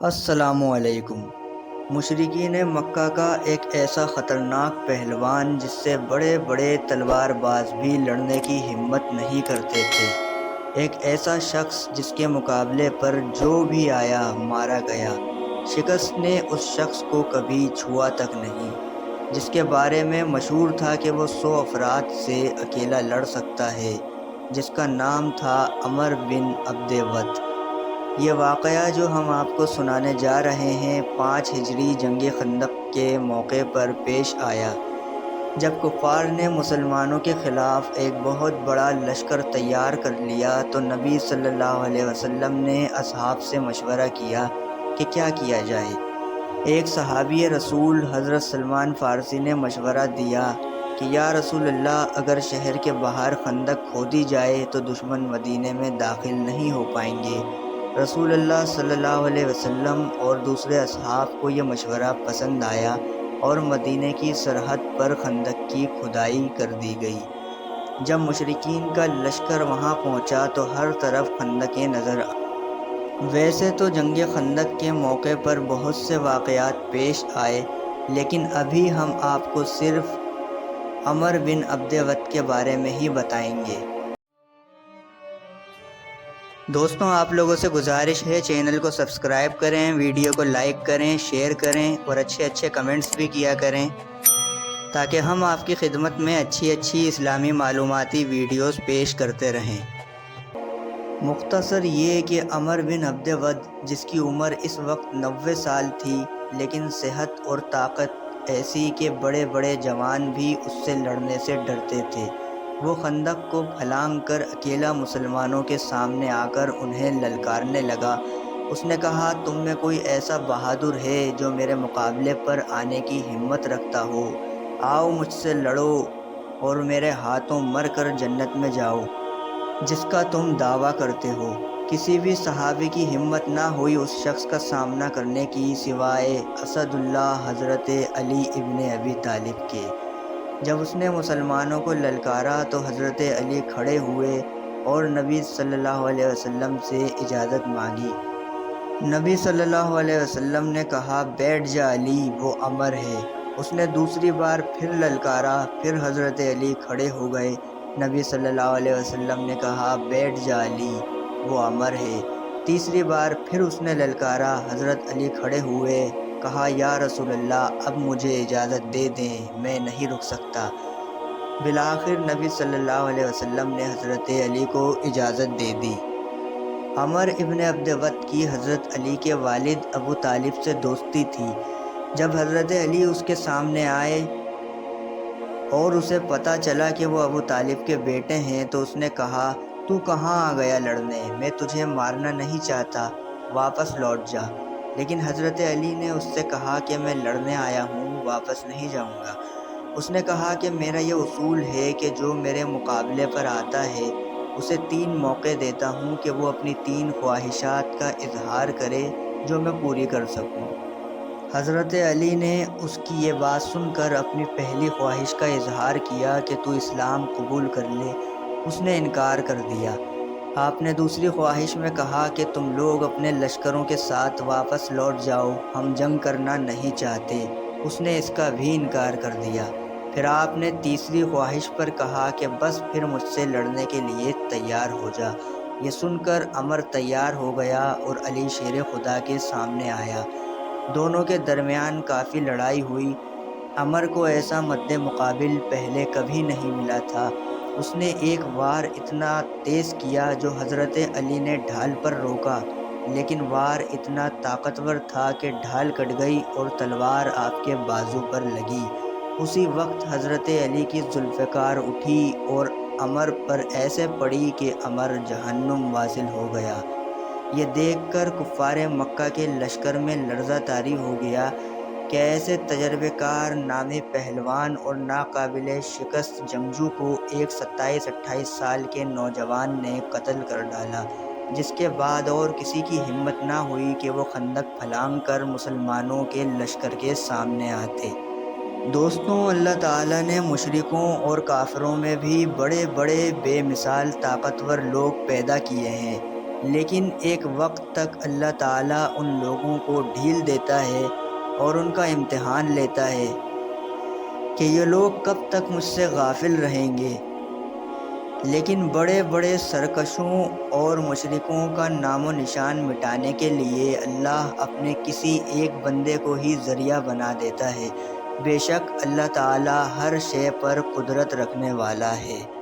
السلام علیکم۔ مشرکین مکہ کا ایک ایسا خطرناک پہلوان جس سے بڑے بڑے تلوار باز بھی لڑنے کی ہمت نہیں کرتے تھے، ایک ایسا شخص جس کے مقابلے پر جو بھی آیا مارا گیا، شکست نے اس شخص کو کبھی چھوا تک نہیں، جس کے بارے میں مشہور تھا کہ وہ 100 افراد سے اکیلا لڑ سکتا ہے، جس کا نام تھا عمر بن عبد ود۔ یہ واقعہ جو ہم آپ کو سنانے جا رہے ہیں 5 ہجری جنگ خندق کے موقع پر پیش آیا، جب کفار نے مسلمانوں کے خلاف ایک بہت بڑا لشکر تیار کر لیا تو نبی صلی اللہ علیہ وسلم نے اصحاب سے مشورہ کیا کہ کیا کیا جائے۔ ایک صحابی رسول حضرت سلمان فارسی نے مشورہ دیا کہ یا رسول اللہ، اگر شہر کے باہر خندق کھودی جائے تو دشمن مدینے میں داخل نہیں ہو پائیں گے۔ رسول اللہ صلی اللہ علیہ وسلم اور دوسرے اصحاب کو یہ مشورہ پسند آیا اور مدینے کی سرحد پر خندق کی کھدائی کر دی گئی۔ جب مشرکین کا لشکر وہاں پہنچا تو ہر طرف خندقیں نظر آئیں۔ ویسے تو جنگ خندق کے موقع پر بہت سے واقعات پیش آئے، لیکن ابھی ہم آپ کو صرف عمر بن عبد ود کے بارے میں ہی بتائیں گے۔ دوستوں، آپ لوگوں سے گزارش ہے چینل کو سبسکرائب کریں، ویڈیو کو لائک کریں، شیئر کریں اور اچھے کمنٹس بھی کیا کریں تاکہ ہم آپ کی خدمت میں اچھی اسلامی معلوماتی ویڈیوز پیش کرتے رہیں۔ مختصر یہ کہ عمر بن عبد ود، جس کی عمر اس وقت 90 سال تھی، لیکن صحت اور طاقت ایسی کہ بڑے بڑے جوان بھی اس سے لڑنے سے ڈرتے تھے، وہ خندق کو پھلانگ کر اکیلا مسلمانوں کے سامنے آ کر انہیں للکارنے لگا۔ اس نے کہا، تم میں کوئی ایسا بہادر ہے جو میرے مقابلے پر آنے کی ہمت رکھتا ہو؟ آؤ مجھ سے لڑو اور میرے ہاتھوں مر کر جنت میں جاؤ، جس کا تم دعویٰ کرتے ہو۔ کسی بھی صحابی کی ہمت نہ ہوئی اس شخص کا سامنا کرنے کی سوائے اسد اللہ حضرت علی ابن ابی طالب کے۔ جب اس نے مسلمانوں کو للکارا تو حضرت علی کھڑے ہوئے اور نبی صلی اللہ علیہ وسلم سے اجازت مانگی۔ نبی صلی اللہ علیہ وسلم نے کہا، بیٹھ جا علی، وہ عمر ہے۔ اس نے دوسری بار پھر للکارا، پھر حضرت علی کھڑے ہو گئے۔ نبی صلی اللہ علیہ وسلم نے کہا، بیٹھ جا علی، وہ عمر ہے۔ تیسری بار پھر اس نے للکارا، حضرت علی کھڑے ہوئے، کہا، یا رسول اللہ، اب مجھے اجازت دے دیں، میں نہیں رک سکتا۔ بالآخر نبی صلی اللہ علیہ وسلم نے حضرت علی کو اجازت دے دی۔ عمر ابن عبد ود کی حضرت علی کے والد ابو طالب سے دوستی تھی۔ جب حضرت علی اس کے سامنے آئے اور اسے پتہ چلا کہ وہ ابو طالب کے بیٹے ہیں تو اس نے کہا، تو کہاں آ گیا لڑنے؟ میں تجھے مارنا نہیں چاہتا، واپس لوٹ جا۔ لیکن حضرت علی نے اس سے کہا کہ میں لڑنے آیا ہوں، واپس نہیں جاؤں گا۔ اس نے کہا کہ میرا یہ اصول ہے کہ جو میرے مقابلے پر آتا ہے اسے 3 موقع دیتا ہوں کہ وہ اپنی 3 خواہشات کا اظہار کرے جو میں پوری کر سکوں۔ حضرت علی نے اس کی یہ بات سن کر اپنی پہلی خواہش کا اظہار کیا کہ تو اسلام قبول کر لے۔ اس نے انکار کر دیا۔ آپ نے دوسری خواہش میں کہا کہ تم لوگ اپنے لشکروں کے ساتھ واپس لوٹ جاؤ، ہم جنگ کرنا نہیں چاہتے۔ اس نے اس کا بھی انکار کر دیا۔ پھر آپ نے تیسری خواہش پر کہا کہ بس پھر مجھ سے لڑنے کے لیے تیار ہو جا۔ یہ سن کر عمر تیار ہو گیا اور علی شیر خدا کے سامنے آیا۔ دونوں کے درمیان کافی لڑائی ہوئی۔ عمر کو ایسا مد مقابل پہلے کبھی نہیں ملا تھا۔ اس نے ایک وار اتنا تیز کیا جو حضرت علی نے ڈھال پر روکا، لیکن وار اتنا طاقتور تھا کہ ڈھال کٹ گئی اور تلوار آپ کے بازو پر لگی۔ اسی وقت حضرت علی کی ذوالفقار اٹھی اور عمر پر ایسے پڑی کہ عمر جہنم واصل ہو گیا۔ یہ دیکھ کر کفار مکہ کے لشکر میں لرزہ طاری ہو گیا کہ ایسے تجربے کار، نامی پہلوان اور ناقابل شکست جنگجو کو ایک 27-28 سال کے نوجوان نے قتل کر ڈالا، جس کے بعد اور کسی کی ہمت نہ ہوئی کہ وہ خندق پھلانگ کر مسلمانوں کے لشکر کے سامنے آتے۔ دوستوں، اللہ تعالیٰ نے مشرکوں اور کافروں میں بھی بڑے بڑے بے مثال طاقتور لوگ پیدا کیے ہیں۔ لیکن ایک وقت تک اللہ تعالیٰ ان لوگوں کو ڈھیل دیتا ہے اور ان کا امتحان لیتا ہے کہ یہ لوگ کب تک مجھ سے غافل رہیں گے۔ لیکن بڑے بڑے سرکشوں اور مشرکوں کا نام و نشان مٹانے کے لیے اللہ اپنے کسی ایک بندے کو ہی ذریعہ بنا دیتا ہے۔ بے شک اللہ تعالیٰ ہر شے پر قدرت رکھنے والا ہے۔